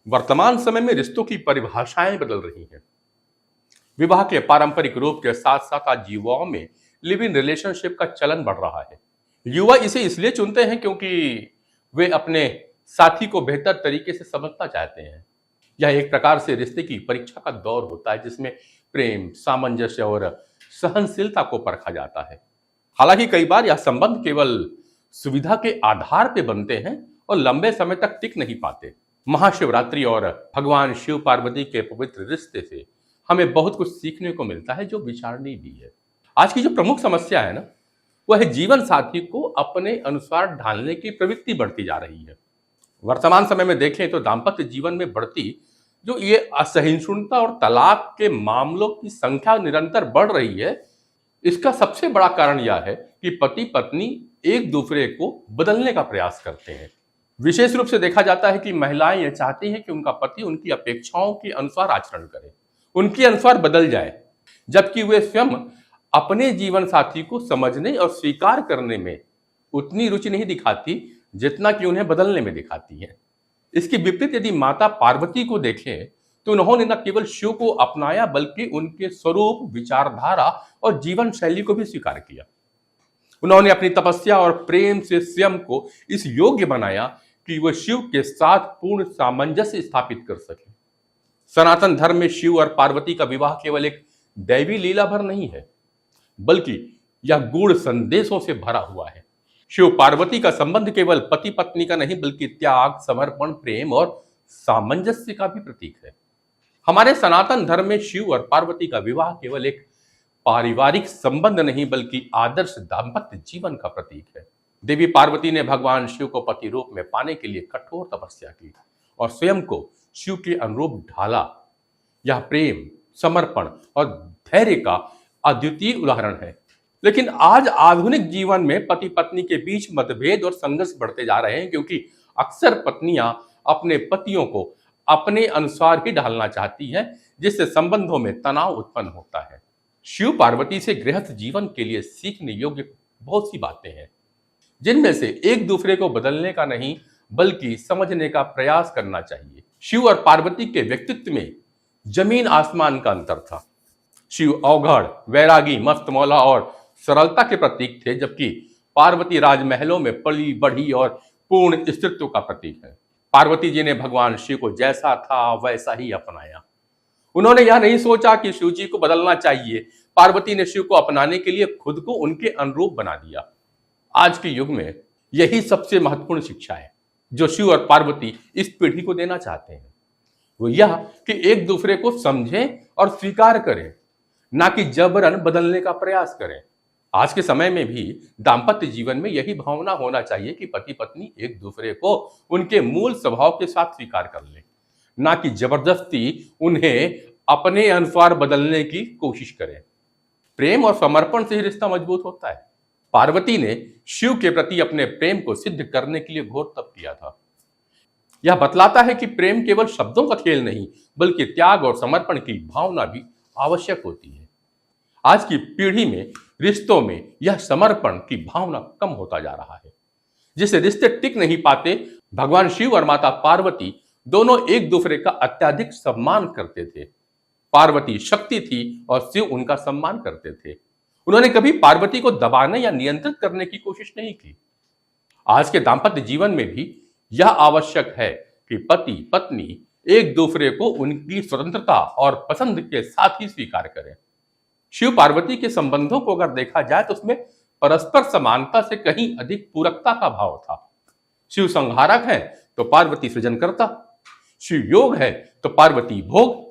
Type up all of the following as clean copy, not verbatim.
वर्तमान समय में रिश्तों की परिभाषाएं बदल रही हैं। विवाह के पारंपरिक रूप के साथ साथ आज युवाओं में लिव इन रिलेशनशिप का चलन बढ़ रहा है। युवा इसे इसलिए चुनते हैं क्योंकि वे अपने साथी को बेहतर तरीके से समझना चाहते हैं। यह एक प्रकार से रिश्ते की परीक्षा का दौर होता है जिसमें प्रेम, सामंजस्य और सहनशीलता को परखा जाता है। हालांकि कई बार यह संबंध केवल सुविधा के आधार पर बनते हैं और लंबे समय तक टिक नहीं पाते। महाशिवरात्रि और भगवान शिव पार्वती के पवित्र रिश्ते से हमें बहुत कुछ सीखने को मिलता है जो विचारणीय भी है। आज की जो प्रमुख समस्या है ना, वह है जीवन साथी को अपने अनुसार ढालने की प्रवृत्ति बढ़ती जा रही है। वर्तमान समय में देखें तो दाम्पत्य जीवन में बढ़ती जो ये असहिष्णुता और तलाक के मामलों की संख्या निरंतर बढ़ रही है, इसका सबसे बड़ा कारण यह है कि पति पत्नी एक दूसरे को बदलने का प्रयास करते हैं। विशेष रूप से देखा जाता है कि महिलाएं यह चाहती हैं कि उनका पति उनकी अपेक्षाओं के अनुसार आचरण करे, उनके अनुसार बदल जाए, जबकि वे स्वयं अपने जीवन साथी को समझने और स्वीकार करने में उतनी रुचि नहीं दिखाती जितना कि उन्हें बदलने में दिखाती है। इसके विपरीत यदि माता पार्वती को देखें तो उन्होंने न केवल शिव को अपनाया बल्कि उनके स्वरूप, विचारधारा और जीवन शैली को भी स्वीकार किया। उन्होंने अपनी तपस्या और प्रेम से स्वयं को इस योग्य बनाया कि वह शिव के साथ पूर्ण सामंजस्य स्थापित कर सके। सनातन धर्म में शिव और पार्वती का विवाह केवल एक दैवी लीला भर नहीं है, बल्कि यह गूढ़ संदेशों से भरा हुआ है। शिव पार्वती का संबंध केवल पति पत्नी का नहीं बल्कि त्याग, समर्पण, प्रेम और सामंजस्य का भी प्रतीक है। हमारे सनातन धर्म में शिव और पार्वती का विवाह केवल एक पारिवारिक संबंध नहीं बल्कि आदर्श दाम्पत्य जीवन का प्रतीक है। देवी पार्वती ने भगवान शिव को पति रूप में पाने के लिए कठोर तपस्या की और स्वयं को शिव के अनुरूप ढाला। यह प्रेम, समर्पण और धैर्य का अद्वितीय उदाहरण है। लेकिन आज आधुनिक जीवन में पति पत्नी के बीच मतभेद और संघर्ष बढ़ते जा रहे हैं क्योंकि अक्सर पत्नियां अपने पतियों को अपने अनुसार ही ढालना चाहती हैं, जिससे संबंधों में तनाव उत्पन्न होता है। शिव पार्वती से गृहस्थ जीवन के लिए सीखने योग्य बहुत सी बातें हैं, जिनमें से एक दूसरे को बदलने का नहीं बल्कि समझने का प्रयास करना चाहिए। शिव और पार्वती के व्यक्तित्व में जमीन आसमान का अंतर था। शिव अवघड़, वैरागी, मस्तमौला और सरलता के प्रतीक थे, जबकि पार्वती राजमहलों में पली बढ़ी और पूर्ण स्त्रीत्व का प्रतीक है। पार्वती जी ने भगवान शिव को जैसा था वैसा ही अपनाया। उन्होंने यह नहीं सोचा कि शिव जी को बदलना चाहिए। पार्वती ने शिव को अपनाने के लिए खुद को उनके अनुरूप बना दिया। आज के युग में यही सबसे महत्वपूर्ण शिक्षा है जो शिव और पार्वती इस पीढ़ी को देना चाहते हैं। वो यह कि एक दूसरे को समझें और स्वीकार करें, ना कि जबरन बदलने का प्रयास करें। आज के समय में भी दाम्पत्य जीवन में यही भावना होना चाहिए कि पति पत्नी एक दूसरे को उनके मूल स्वभाव के साथ स्वीकार कर लें, ना कि जबरदस्ती उन्हें अपने अनुसार बदलने की कोशिश करें। प्रेम और समर्पण से ही रिश्ता मजबूत होता है। पार्वती ने शिव के प्रति अपने प्रेम को सिद्ध करने के लिए घोर तप किया था। यह बतलाता है कि प्रेम केवल शब्दों का खेल नहीं बल्कि त्याग और समर्पण की भावना भी आवश्यक होती है। आज की पीढ़ी में रिश्तों में यह समर्पण की भावना कम होता जा रहा है, जिससे रिश्ते टिक नहीं पाते। भगवान शिव और माता पार्वती दोनों एक दूसरे का अत्यधिक सम्मान करते थे। पार्वती शक्ति थी और शिव उनका सम्मान करते थे। उन्होंने कभी पार्वती को दबाने या नियंत्रित करने की कोशिश नहीं की। आज के दाम्पत्य जीवन में भी यह आवश्यक है कि पति पत्नी एक दूसरे को उनकी स्वतंत्रता और पसंद के साथ ही स्वीकार करें। शिव पार्वती के संबंधों को अगर देखा जाए तो उसमें परस्पर समानता से कहीं अधिक पूरकता का भाव था। शिव संहारक है तो पार्वती सृजनकर्ता, शिव योग है तो पार्वती भोग।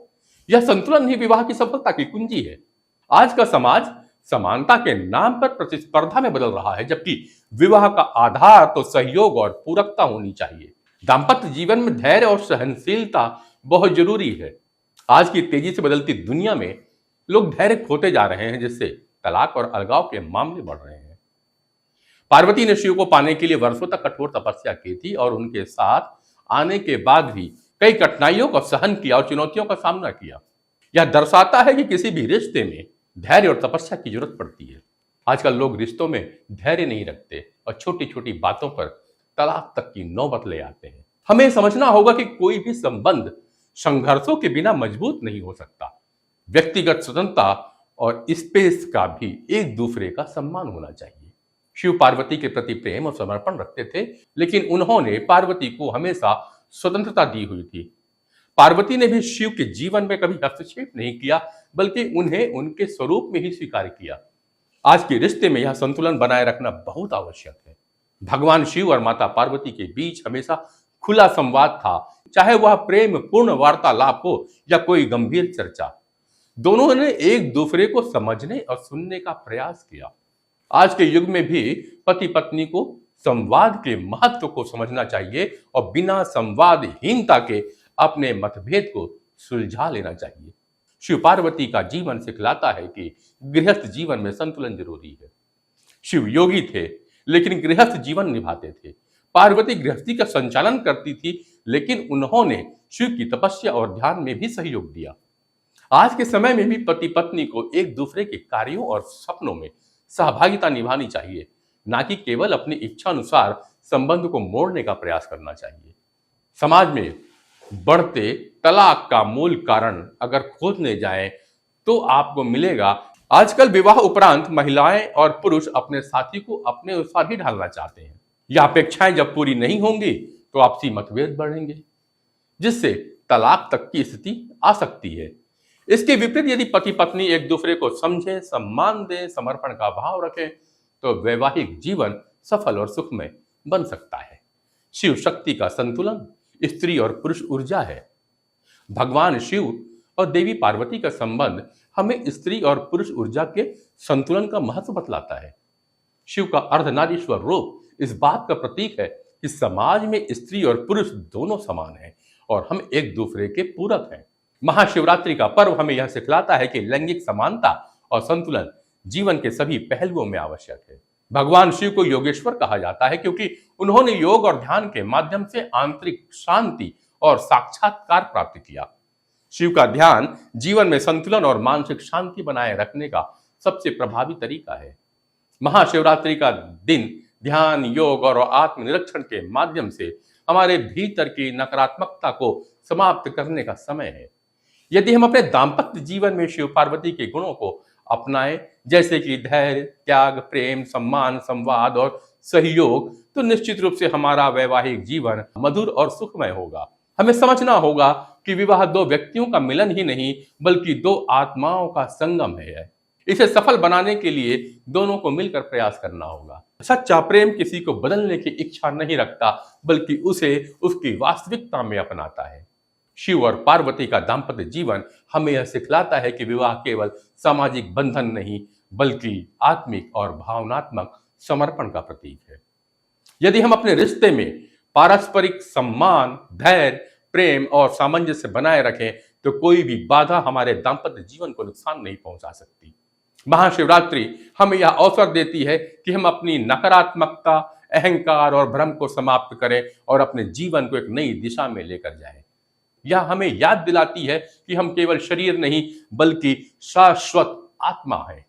यह संतुलन ही विवाह की सफलता की कुंजी है। आज का समाज समानता के नाम पर प्रतिस्पर्धा में बदल रहा है, जबकि विवाह का आधार तो सहयोग और पूरकता होनी चाहिए। दाम्पत्य जीवन में धैर्य और सहनशीलता बहुत जरूरी है। आज की तेजी से बदलती दुनिया में लोग धैर्य खोते जा रहे हैं, जिससे तलाक और अलगाव के मामले बढ़ रहे हैं। पार्वती ने शिव को पाने के लिए वर्षों तक कठोर तपस्या की थी और उनके साथ आने के बाद भी कई कठिनाइयों का सहन किया और चुनौतियों का सामना किया। यह दर्शाता है कि किसी भी रिश्ते में धैर्य और तपस्या की जरूरत पड़ती है। आजकल लोग रिश्तों में धैर्य नहीं रखते और छोटी छोटी बातों पर तलाक तक की नौबत ले आते हैं। हमें समझना होगा कि कोई भी संबंध संघर्षों के बिना मजबूत नहीं हो सकता। व्यक्तिगत स्वतंत्रता और स्पेस का भी एक दूसरे का सम्मान होना चाहिए। शिव पार्वती के प्रति प्रेम और समर्पण रखते थे, लेकिन उन्होंने पार्वती को हमेशा स्वतंत्रता दी हुई थी। पार्वती ने भी शिव के जीवन में कभी हस्तक्षेप नहीं किया, बल्कि उन्हें उनके स्वरूप में ही स्वीकार किया। आज के रिश्ते में यह संतुलन बनाए रखना बहुत आवश्यक है। भगवान शिव और माता पार्वती के बीच हमेशा खुला संवाद था, चाहे वह प्रेम पूर्ण वार्तालाप हो या कोई गंभीर चर्चा। दोनों ने एक दूसरे को समझने और सुनने का प्रयास किया। आज के युग में भी पति पत्नी को संवाद के महत्व को समझना चाहिए और बिना संवादहीनता के अपने मतभेद को सुलझा लेना चाहिए। शिव पार्वती का जीवन सिखलाता है कि गृहस्थ जीवन में संतुलन जरूरी है। शिव योगी थे, लेकिन गृहस्थ जीवन निभाते थे। पार्वती गृहस्थी का संचालन करती थी, लेकिन उन्होंने शिव की तपस्या और ध्यान में भी सहयोग दिया। आज के समय में भी पति पत्नी को एक दूसरे के कार्यों और सपनों में सहभागिता निभानी चाहिए, ना कि केवल अपनी इच्छा अनुसार संबंध को मोड़ने का प्रयास करना चाहिए। समाज में बढ़ते तलाक का मूल कारण अगर खोजने जाएं तो आपको मिलेगा आजकल विवाह उपरांत महिलाएं और पुरुष अपने साथी को अपने अनुसार ही ढालना चाहते हैं। यह अपेक्षाएं जब पूरी नहीं होंगी तो आपसी मतभेद बढ़ेंगे, जिससे तलाक तक की स्थिति आ सकती है। इसके विपरीत यदि पति पत्नी एक दूसरे को समझें, सम्मान दें, समर्पण का भाव रखें, तो वैवाहिक जीवन सफल और सुखमय बन सकता है। शिव शक्ति का संतुलन स्त्री और पुरुष ऊर्जा है। भगवान शिव और देवी पार्वती का संबंध हमें स्त्री और पुरुष ऊर्जा के संतुलन का महत्व बतलाता है। शिव का अर्धनारीश्वर रूप इस बात का प्रतीक है कि समाज में स्त्री और पुरुष दोनों समान हैं और हम एक दूसरे के पूरक हैं। महाशिवरात्रि का पर्व हमें यह सिखलाता है कि लैंगिक समानता और संतुलन जीवन के सभी पहलुओं में आवश्यक है। भगवान शिव को योगेश्वर कहा जाता है क्योंकि उन्होंने योग और ध्यान के माध्यम से आंतरिक शांति और साक्षात्कार प्राप्त किया। शिव का ध्यान जीवन में संतुलन और मानसिक शांति बनाए रखने का सबसे प्रभावी तरीका है। महाशिवरात्रि का दिन ध्यान, योग और आत्मनिरीक्षण के माध्यम से हमारे भीतर की नकारात्मकता को समाप्त करने का समय है। यदि हम अपने दाम्पत्य जीवन में शिव पार्वती के गुणों को अपनाएं, जैसे कि धैर्य, त्याग, प्रेम, सम्मान, संवाद और सहयोग, तो निश्चित रूप से हमारा वैवाहिक जीवन मधुर और सुखमय होगा। हमें समझना होगा कि विवाह दो व्यक्तियों का मिलन ही नहीं, बल्कि दो आत्माओं का संगम है। इसे सफल बनाने के लिए दोनों को मिलकर प्रयास करना होगा। सच्चा प्रेम किसी को बदलने की इच्छा नहीं रखता, बल्कि उसे उसकी वास्तविकता में अपनाता है। शिव और पार्वती का दाम्पत्य जीवन हमें यह सिखलाता है कि विवाह केवल सामाजिक बंधन नहीं, बल्कि आत्मिक और भावनात्मक समर्पण का प्रतीक है। यदि हम अपने रिश्ते में पारस्परिक सम्मान, धैर्य, प्रेम और सामंजस्य बनाए रखें, तो कोई भी बाधा हमारे दाम्पत्य जीवन को नुकसान नहीं पहुंचा सकती। महाशिवरात्रि हमें यह अवसर देती है कि हम अपनी नकारात्मकता, अहंकार और भ्रम को समाप्त करें और अपने जीवन को एक नई दिशा में लेकर जाएं। यह हमें याद दिलाती है कि हम केवल शरीर नहीं, बल्कि शाश्वत आत्मा है।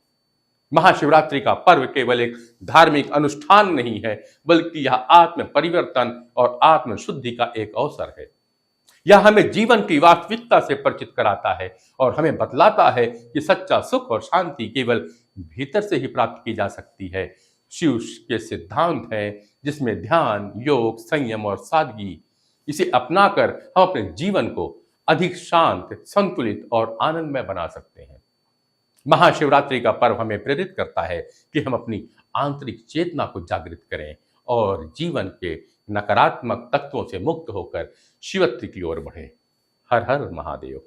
महाशिवरात्रि का पर्व केवल एक धार्मिक अनुष्ठान नहीं है, बल्कि यह आत्म परिवर्तन और आत्म शुद्धि का एक अवसर है। यह हमें जीवन की वास्तविकता से परिचित कराता है और हमें बतलाता है कि सच्चा सुख और शांति केवल भीतर से ही प्राप्त की जा सकती है। शिव के सिद्धांत है जिसमें ध्यान, योग, संयम और सादगी, इसे अपनाकर हम अपने जीवन को अधिक शांत, संतुलित और आनंदमय बना सकते हैं। महाशिवरात्रि का पर्व हमें प्रेरित करता है कि हम अपनी आंतरिक चेतना को जागृत करें और जीवन के नकारात्मक तत्वों से मुक्त होकर शिवत्व की ओर बढ़ें। हर हर महादेव।